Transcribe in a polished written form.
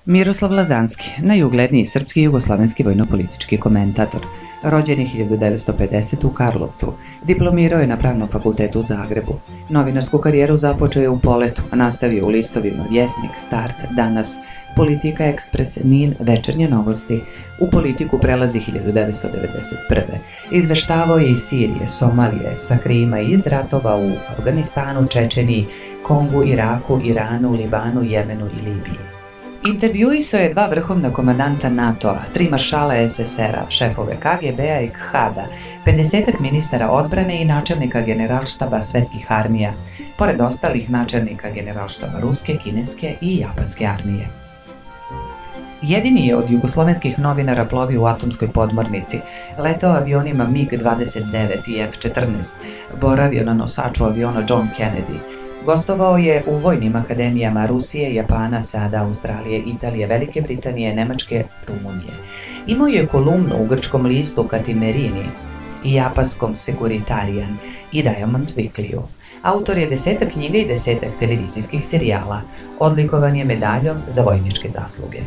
Miroslav Lazanski, najugledniji srpski i jugoslovenski vojno-politički komentator. Rođen je 1950. u Karlovcu, diplomirao je na Pravnom fakultetu u Zagrebu. Novinarsku karijeru započeo je u Poletu, a nastavio u listovima Vjesnik, Start, Danas, Politika, Ekspres, Nin, Večernje novosti. U politiku prelazi 1991. Izveštavao je iz Sirije, Somalije, sa Krima i iz ratova u Afganistanu, Čečeniji, Kongu, Iraku, Iranu, Libanu, Jemenu i Libiji. Intervjuisao je 2 vrhovna komandanta NATO-a, 3 maršala SSR-a, šefove KGB-a i KHAD-a, 50 ministara odbrane i načelnika generalštaba svetskih armija, pored ostalih načelnika generalštaba ruske, kineske i japanske armije. Jedini je od jugoslovenskih novinara plovio u atomskoj podmornici, letao avionima MiG-29 i F-14, boravio na nosaču aviona John Kennedy. Gostovao je u vojnim akademijama Rusije, Japana, sada Australije, Italije, Velike Britanije, Nemačke, Rumunije. Imao je kolumnu u grčkom listu Katimerini i japanskom Securitarian i Diamond Weeklyu. Autor je 10 knjiga i 10 televizijskih serijala. Odlikovan je medaljom za vojničke zasluge.